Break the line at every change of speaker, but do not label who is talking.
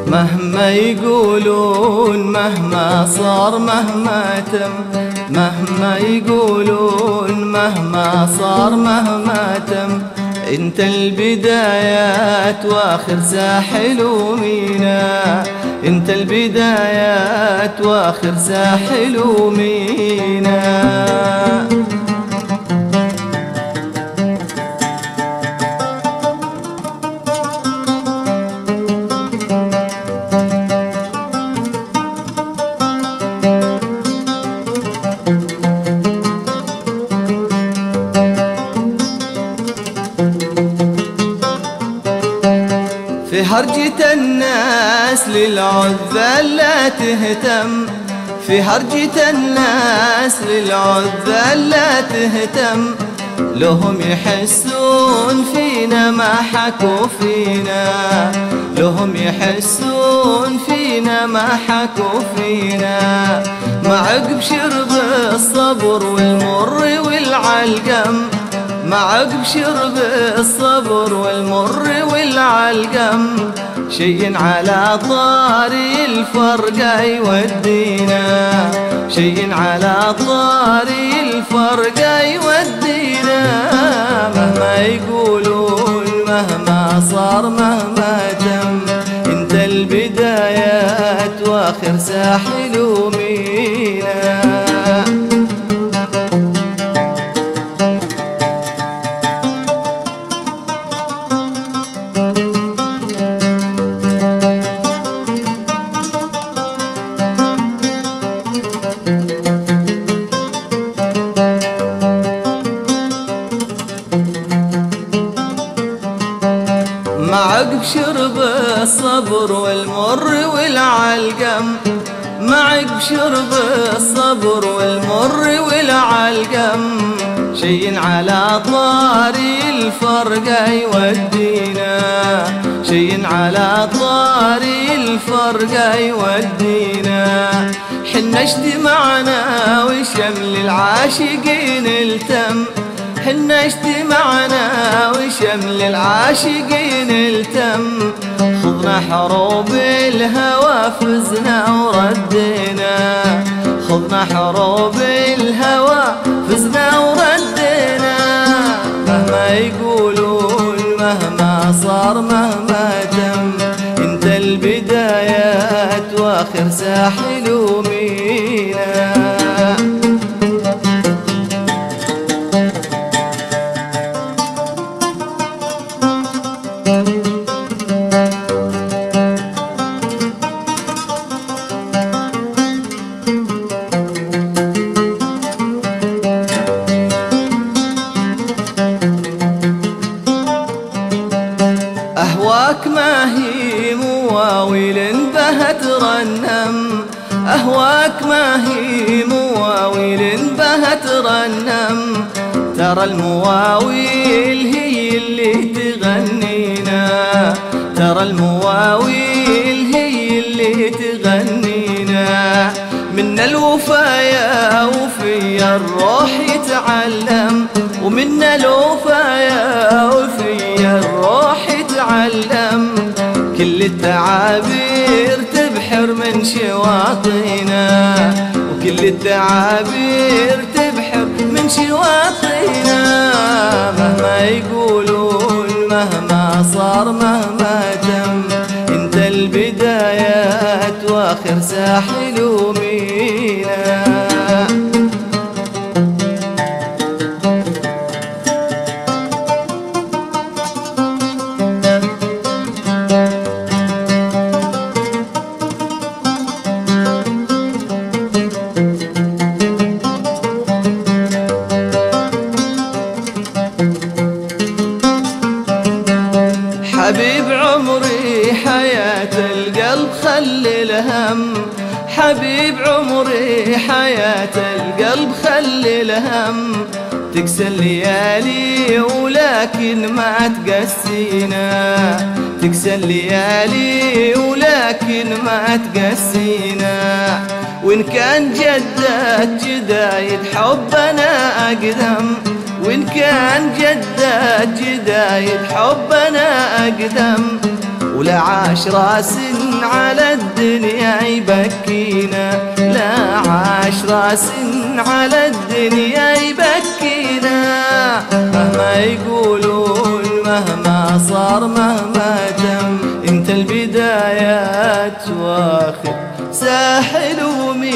مهما يقولون مهما صار مهما تم، مهما يقولون مهما صار مهما تم، انت البدايات واخر ساحل ومينا، انت البدايات واخر ساحل ومينا. في هرجة الناس للعذال لا تهتم، في هرجة الناس للعذال لا تهتم، لهم يحسون فينا ما حكوا فينا، لهم يحسون فينا ما حكوا فينا. ما عقب شرب الصبر والمر والعلقم، ما عقب شرب الصبر والمر والعلقم، شي على طاري الفرقة يودينا، شي على طاري الفرقة يودينا. مهما يقولون مهما صار مهما تم، انت البدايات واخر ساحل ومينا. ما عقب شرب الصبر والمر والعلقم، ما عقب شرب الصبر والمر والعلقم، شي على طاري الفرقة يودينا، شي على طاري الفرقة يودينا. حنا اجتمعنا وشمل العاشقين التم، حنا اجتمعنا وشمل العاشقين التم، خضنا حروب الهوى فزنا وردينا، خضنا حروب الهوى فزنا وردينا. مهما يقولون مهما صار مهما تم، انت البدايات واخر ساحل ومينا. أهواك ما هي مواويل بها ترنم، أهواك ما هي مواويل بها ترنم، ترى المواويل هي اللي تغنينا، ترى المواويل هي اللي تغنينا. من الوفايا وفي الروح يتعلم، ومن الوفايا وفي الروح يتعلم، كل التعابير تبحر من شواطينا، وكل التعابير تبحر من شواطينا. مهما يقولون مهما صار مهما تم، انت البدايات واخر ساحل ومينا. حبيب عمري حياة القلب خلي الهم، حبيب عمري حياة القلب خلي الهم، تقسى الليالي ولكن ما تقسينا، تقسى الليالي ولكن ما تقسينا. وإن كان جدات جدايد حبنا أقدم، وإن كان جدات جدايد حبنا أقدم، ولا عاش راس على الدنيا يبكينا، لا عاش راس على الدنيا يبكينا. مهما يقولون مهما صار مهما تم، انت البدايات واخر ساحل ومينا.